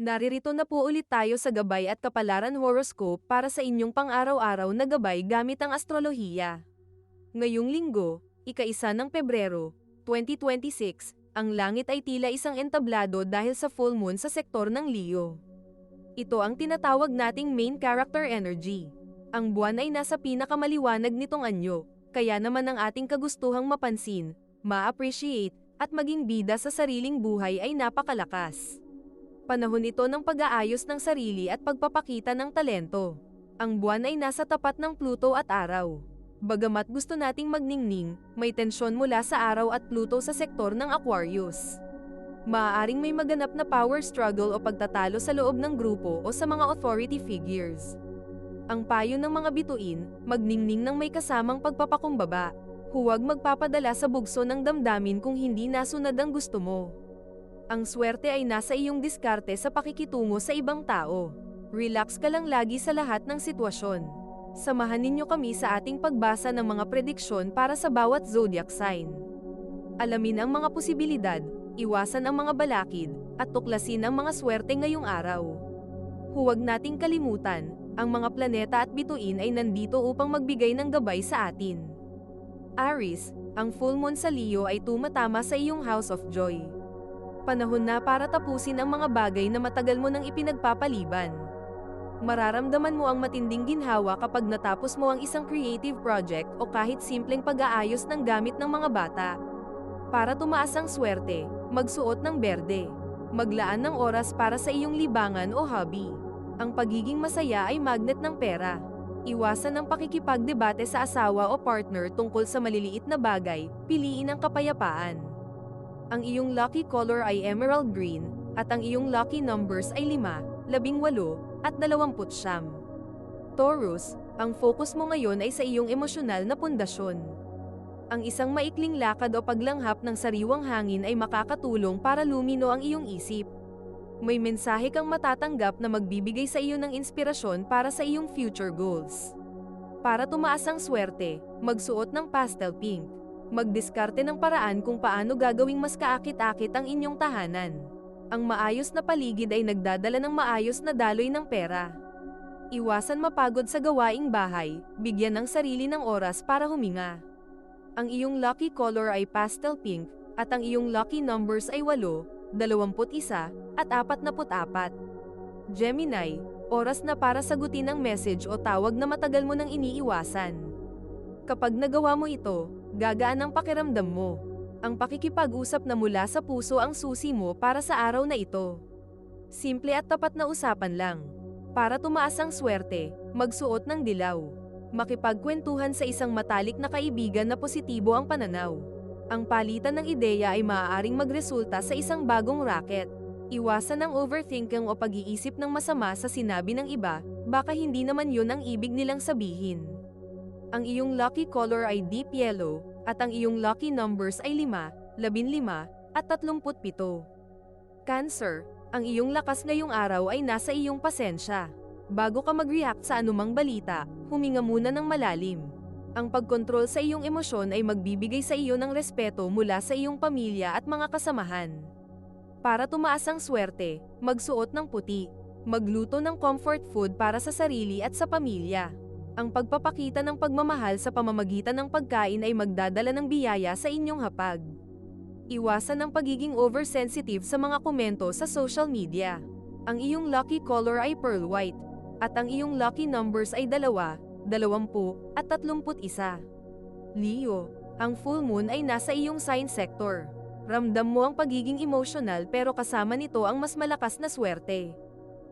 Naririto na po ulit tayo sa gabay at kapalaran horoscope para sa inyong pang-araw-araw na gabay gamit ang astrolohiya. Ngayong linggo, ika-1 ng Pebrero, 2026, ang langit ay tila isang entablado dahil sa full moon sa sektor ng Leo. Ito ang tinatawag nating main character energy. Ang buwan ay nasa pinakamaliwanag nitong anyo, kaya naman ang ating kagustuhang mapansin, ma-appreciate, at maging bida sa sariling buhay ay napakalakas. Panahon ito ng pag-aayos ng sarili at pagpapakita ng talento. Ang buwan ay nasa tapat ng Pluto at Araw. Bagamat gusto nating magningning, may tensyon mula sa Araw at Pluto sa sektor ng Aquarius. Maaaring may maganap na power struggle o pagtatalo sa loob ng grupo o sa mga authority figures. Ang payo ng mga bituin, magningning ng may kasamang pagpapakumbaba. Huwag magpapadala sa bugso ng damdamin kung hindi nasunod ang gusto mo. Ang swerte ay nasa iyong diskarte sa pakikitungo sa ibang tao. Relax ka lang lagi sa lahat ng sitwasyon. Samahan ninyo kami sa ating pagbasa ng mga prediksyon para sa bawat zodiac sign. Alamin ang mga posibilidad, iwasan ang mga balakid, at tuklasin ang mga swerte ngayong araw. Huwag nating kalimutan, ang mga planeta at bituin ay nandito upang magbigay ng gabay sa atin. Aries, ang full moon sa Leo ay tumatama sa iyong House of Joy. Panahon na para tapusin ang mga bagay na matagal mo nang ipinagpapaliban. Mararamdaman mo ang matinding ginhawa kapag natapos mo ang isang creative project o kahit simpleng pag-aayos ng gamit ng mga bata. Para tumaas ang swerte, magsuot ng berde. Maglaan ng oras para sa iyong libangan o hobby. Ang pagiging masaya ay magnet ng pera. Iwasan ang pakikipagdebate sa asawa o partner tungkol sa maliliit na bagay, piliin ang kapayapaan. Ang iyong lucky color ay emerald green, at ang iyong lucky numbers ay 5, 18, at 29. Taurus, ang focus mo ngayon ay sa iyong emosyonal na pundasyon. Ang isang maikling lakad o paglanghap ng sariwang hangin ay makakatulong para lumino ang iyong isip. May mensahe kang matatanggap na magbibigay sa iyo ng inspirasyon para sa iyong future goals. Para tumaas ang swerte, magsuot ng pastel pink. Magdiskarte ng paraan kung paano gagawing mas kaakit-akit ang inyong tahanan. Ang maayos na paligid ay nagdadala ng maayos na daloy ng pera. Iwasan mapagod sa gawaing bahay, bigyan ng sarili ng oras para huminga. Ang iyong lucky color ay pastel pink, at ang iyong lucky numbers ay 8, 21, at 44. Gemini, oras na para sagutin ang message o tawag na matagal mo nang iniiwasan. Kapag nagawa mo ito, gagaan ang pakiramdam mo. Ang pakikipag-usap na mula sa puso ang susi mo para sa araw na ito. Simple at tapat na usapan lang. Para tumaas ang swerte, magsuot ng dilaw. Makipagkwentuhan sa isang matalik na kaibigan na positibo ang pananaw. Ang palitan ng ideya ay maaaring magresulta sa isang bagong racket. Iwasan ang overthinking o pag-iisip ng masama sa sinabi ng iba, baka hindi naman yun ang ibig nilang sabihin. Ang iyong lucky color ay deep yellow, at ang iyong lucky numbers ay 5, 15, at 37. Cancer, ang iyong lakas ngayong araw ay nasa iyong pasensya. Bago ka mag-react sa anumang balita, huminga muna ng malalim. Ang pagkontrol sa iyong emosyon ay magbibigay sa iyo ng respeto mula sa iyong pamilya at mga kasamahan. Para tumaas ang swerte, magsuot ng puti. Magluto ng comfort food para sa sarili at sa pamilya. Ang pagpapakita ng pagmamahal sa pamamagitan ng pagkain ay magdadala ng biyaya sa inyong hapag. Iwasan ang pagiging oversensitive sa mga komento sa social media. Ang iyong lucky color ay pearl white, at ang iyong lucky numbers ay 2, 20, at 31. Leo, ang full moon ay nasa iyong sign sector. Ramdam mo ang pagiging emotional pero kasama nito ang mas malakas na swerte.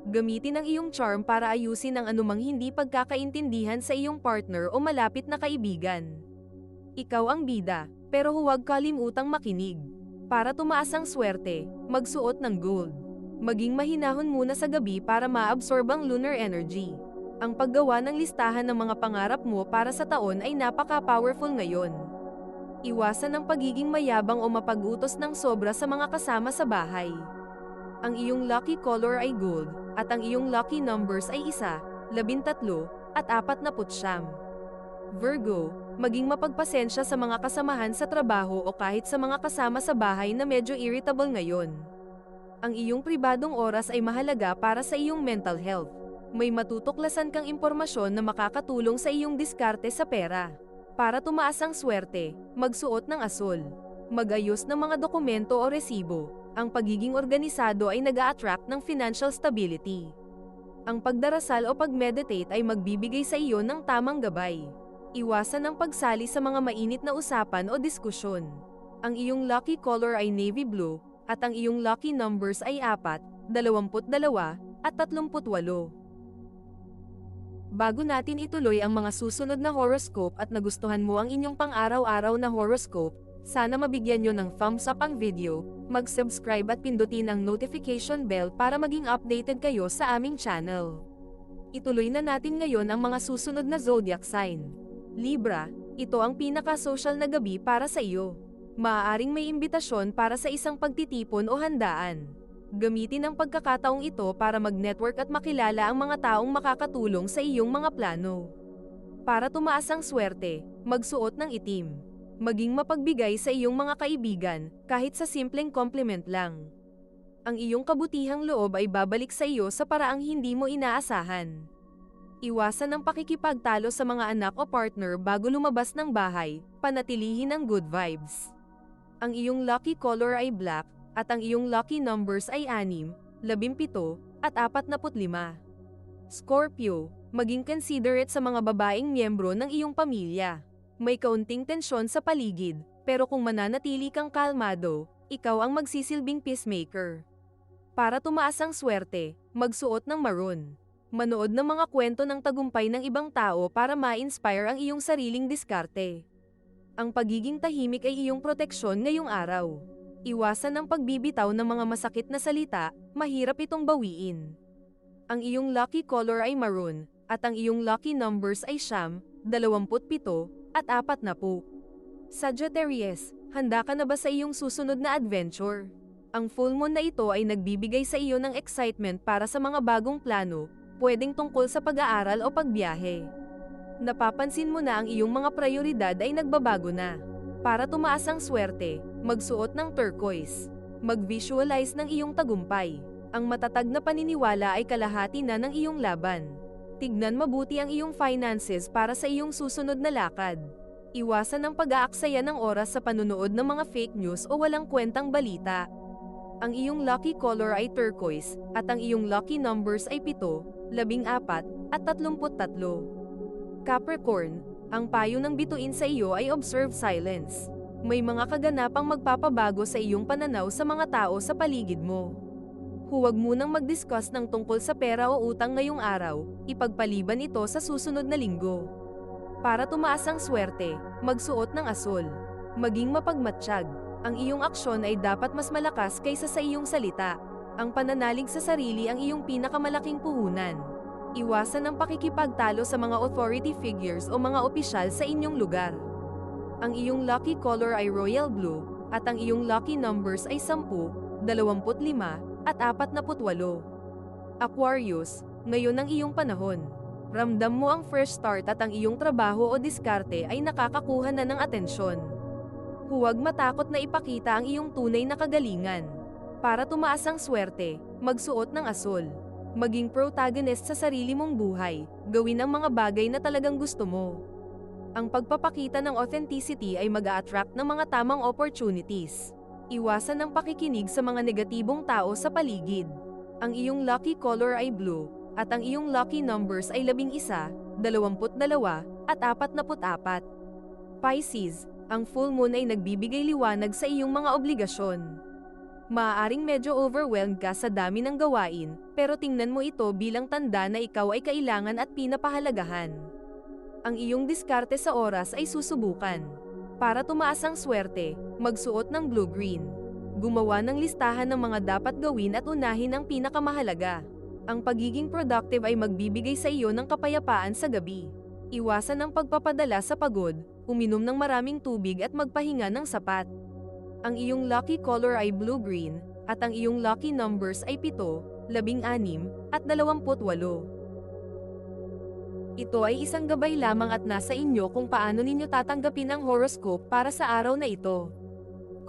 Gamitin ang iyong charm para ayusin ang anumang hindi pagkakaintindihan sa iyong partner o malapit na kaibigan. Ikaw ang bida, pero huwag kalimutang makinig. Para tumaas ang swerte, magsuot ng gold. Maging mahinahon muna sa gabi para maabsorb ang lunar energy. Ang paggawa ng listahan ng mga pangarap mo para sa taon ay napaka-powerful ngayon. Iwasan ang pagiging mayabang o mapag-utos ng sobra sa mga kasama sa bahay. Ang iyong lucky color ay gold, at ang iyong lucky numbers ay 1, 13, at 49. Virgo, maging mapagpasensya sa mga kasamahan sa trabaho o kahit sa mga kasama sa bahay na medyo irritable ngayon. Ang iyong pribadong oras ay mahalaga para sa iyong mental health. May matutuklasan kang impormasyon na makakatulong sa iyong diskarte sa pera. Para tumaas ang swerte, magsuot ng asul. Mag-ayos ng mga dokumento o resibo. Ang pagiging organisado ay nag-a-attract ng financial stability. Ang pagdarasal o pag-meditate ay magbibigay sa iyo ng tamang gabay. Iwasan ang pagsali sa mga mainit na usapan o diskusyon. Ang iyong lucky color ay navy blue, at ang iyong lucky numbers ay 4, 22, at 38. Bago natin ituloy ang mga susunod na horoscope at nagustuhan mo ang inyong pang-araw-araw na horoscope, sana mabigyan nyo ng thumbs up ang video, mag-subscribe at pindutin ang notification bell para maging updated kayo sa aming channel. Ituloy na natin ngayon ang mga susunod na zodiac sign. Libra, ito ang pinaka-social na gabi para sa iyo. Maaaring may imbitasyon para sa isang pagtitipon o handaan. Gamitin ang pagkakataong ito para mag-network at makilala ang mga taong makakatulong sa iyong mga plano. Para tumaas ang swerte, magsuot ng itim. Maging mapagbigay sa iyong mga kaibigan, kahit sa simpleng compliment lang. Ang iyong kabutihang loob ay babalik sa iyo sa paraang hindi mo inaasahan. Iwasan ang pakikipagtalo sa mga anak o partner bago lumabas ng bahay, panatilihin ang good vibes. Ang iyong lucky color ay black, at ang iyong lucky numbers ay 6, 17, at 45. Scorpio, maging considerate sa mga babaeng miyembro ng iyong pamilya. May kaunting tensyon sa paligid, pero kung mananatili kang kalmado, ikaw ang magsisilbing peacemaker. Para tumaas ang swerte, magsuot ng maroon. Manood ng mga kwento ng tagumpay ng ibang tao para ma-inspire ang iyong sariling diskarte. Ang pagiging tahimik ay iyong proteksyon ngayong araw. Iwasan ang pagbibitaw ng mga masakit na salita, mahirap itong bawiin. Ang iyong lucky color ay maroon, at ang iyong lucky numbers ay 9, 27, at 40. Sagittarius, handa ka na ba sa iyong susunod na adventure? Ang full moon na ito ay nagbibigay sa iyo ng excitement para sa mga bagong plano, pwedeng tungkol sa pag-aaral o pagbiyahe. Napapansin mo na ang iyong mga prioridad ay nagbabago na. Para tumaas ang swerte, magsuot ng turquoise. Mag-visualize ng iyong tagumpay. Ang matatag na paniniwala ay kalahati na ng iyong laban. Tignan mabuti ang iyong finances para sa iyong susunod na lakad. Iwasan ang pag-aaksaya ng oras sa panunood ng mga fake news o walang kwentang balita. Ang iyong lucky color ay turquoise, at ang iyong lucky numbers ay 7, 14, at 33. Capricorn, ang payo ng bituin sa iyo ay observe silence. May mga kaganapang magpapabago sa iyong pananaw sa mga tao sa paligid mo. Huwag munang mag-discuss ng tungkol sa pera o utang ngayong araw, ipagpaliban ito sa susunod na linggo. Para tumaas ang swerte, magsuot ng asul. Maging mapagmatsyag. Ang iyong aksyon ay dapat mas malakas kaysa sa iyong salita. Ang pananalig sa sarili ang iyong pinakamalaking puhunan. Iwasan ang pakikipagtalo sa mga authority figures o mga opisyal sa inyong lugar. Ang iyong lucky color ay royal blue, at ang iyong lucky numbers ay 10, 25, at 48. Aquarius, ngayon ang iyong panahon. Ramdam mo ang fresh start at ang iyong trabaho o diskarte ay nakakakuha na ng atensyon. Huwag matakot na ipakita ang iyong tunay na kagalingan. Para tumaas ang swerte, magsuot ng asul. Maging protagonist sa sarili mong buhay, gawin ang mga bagay na talagang gusto mo. Ang pagpapakita ng authenticity ay mag-a-attract ng mga tamang opportunities. Iwasan ang pakikinig sa mga negatibong tao sa paligid. Ang iyong lucky color ay blue, at ang iyong lucky numbers ay 11, 22, at 44. Pisces, ang full moon ay nagbibigay liwanag sa iyong mga obligasyon. Maaaring medyo overwhelmed ka sa dami ng gawain, pero tingnan mo ito bilang tanda na ikaw ay kailangan at pinapahalagahan. Ang iyong diskarte sa oras ay susubukan. Para tumaas ang swerte, magsuot ng blue-green. Gumawa ng listahan ng mga dapat gawin at unahin ang pinakamahalaga. Ang pagiging productive ay magbibigay sa iyo ng kapayapaan sa gabi. Iwasan ang pagpapadala sa pagod, uminom ng maraming tubig at magpahinga ng sapat. Ang iyong lucky color ay blue-green, at ang iyong lucky numbers ay 7, 16, at 28. Ito ay isang gabay lamang at nasa inyo kung paano ninyo tatanggapin ang horoscope para sa araw na ito.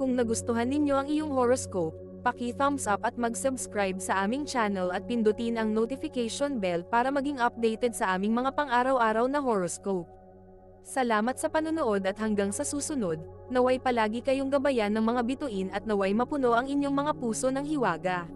Kung nagustuhan ninyo ang iyong horoscope, Paki-thumbs up at mag-subscribe sa aming channel at pindutin ang notification bell para maging updated sa aming mga pang-araw-araw na horoscope. Salamat sa panonood at hanggang sa susunod, naway palagi kayong gabayan ng mga bituin at naway mapuno ang inyong mga puso ng hiwaga.